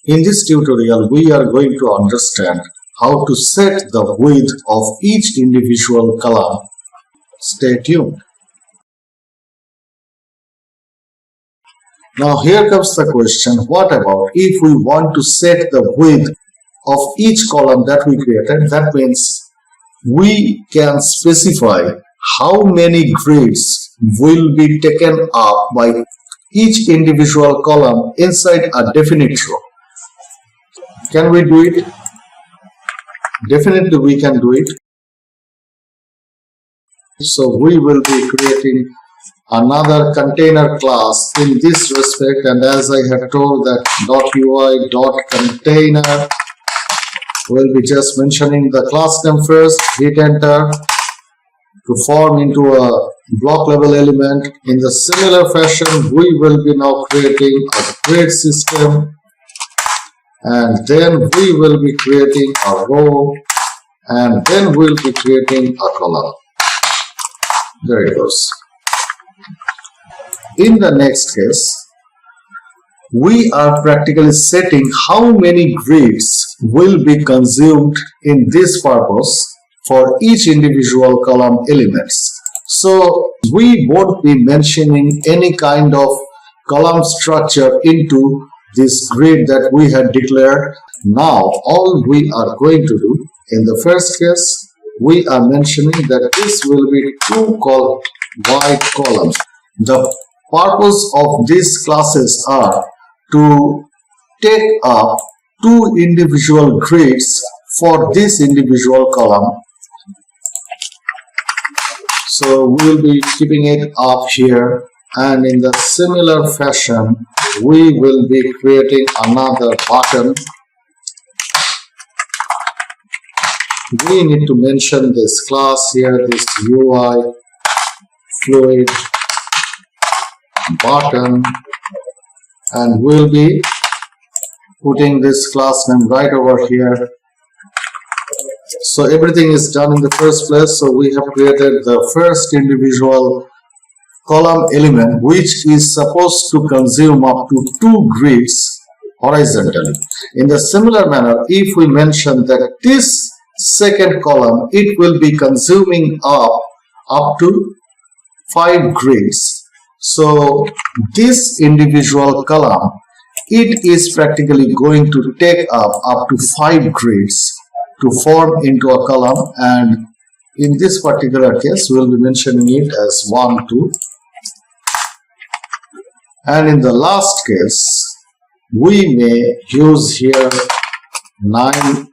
In this tutorial, we are going to understand how to set the width of each individual column. Stay tuned. Now here comes the question, what about if we want to set the width of each column that we created? That means we can specify how many grids will be taken up by each individual column inside a definite row. Can we do it? Definitely we can do it. So we will be creating another container class in this respect, and as I had told that .ui.container, we'll be just mentioning the class name first, hit enter to form into a block level element. In the similar fashion, we will be now creating a grid system, and then we will be creating a row, and then we'll be creating a column. There it goes. In the next case, we are practically setting how many grids will be consumed in this purpose for each individual column elements. So we won't be mentioning any kind of column structure into this grid that we had declared. Now all we are going to do in the first case, we are mentioning that this will be two wide columns. The purpose of these classes are to take up two individual grids for this individual column. So we will be keeping it up here, and in the similar fashion we will be creating another button. We need to mention this class here, this UI fluid button, and we'll be putting this class name right over here. So everything is done in the first place. So we have created the first individual column element, which is supposed to consume up to two grids horizontally. In the similar manner, if we mention that this second column, it will be consuming up to 5 grids. So this individual column, it is practically going to take up to 5 grids to form into a column, and in this particular case we will be mentioning it as 1, 2, and in the last case we may use here 9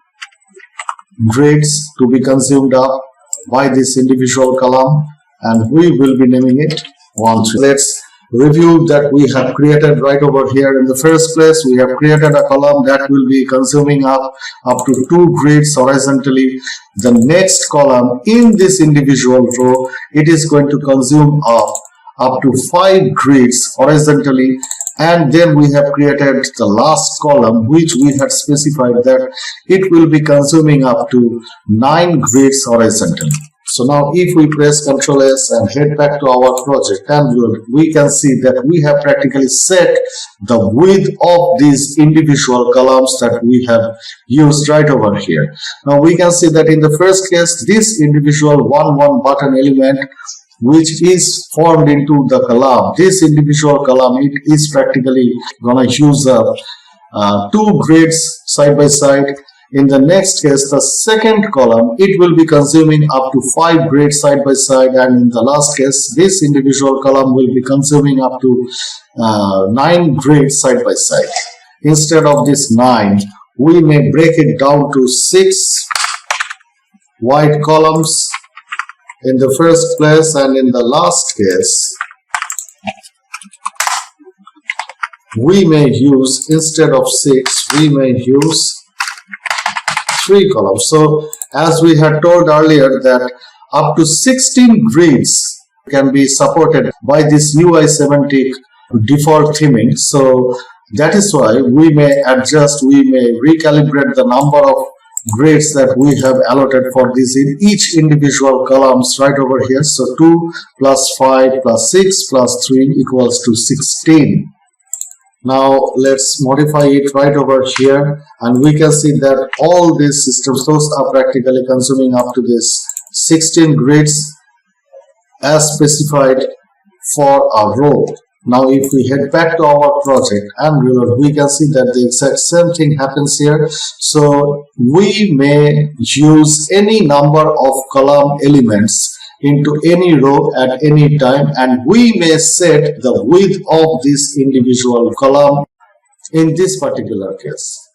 grids to be consumed up by this individual column, and we will be naming it 1, 3. Let's review that we have created right over here. In the first place, we have created a column that will be consuming up to 2 grids horizontally. The next column in this individual row, it is going to consume up to 5 grids horizontally, and then we have created the last column, which we had specified that it will be consuming up to 9 grids horizontally. So now if we press Ctrl S and head back to our project, and we can see that we have practically set the width of these individual columns that we have used right over here. Now we can see that in the first case, this individual 1 button element, which is formed into the column, this individual column, it is practically gonna use 2 grids side by side. In the next case, the second column, it will be consuming up to 5 grids side by side, and in the last case, this individual column will be consuming up to 9 grids side by side. Instead of this 9, we may break it down to 6 wide columns in the first place, and in the last case we may use, instead of 6, we may use 3 columns. So as we had told earlier that up to 16 grids can be supported by this UI semantic default theming. So that is why we may adjust, we may recalibrate the number of grids that we have allotted for this in each individual columns right over here. So 2 plus 5 plus 6 plus 3 equals to 16. Now let's modify it right over here, and we can see that all these system sources are practically consuming up to this 16 grids as specified for a row. Now if we head back to our project and reload, we can see that the exact same thing happens here. So we may use any number of column elements into any row at any time, and we may set the width of this individual column in this particular case.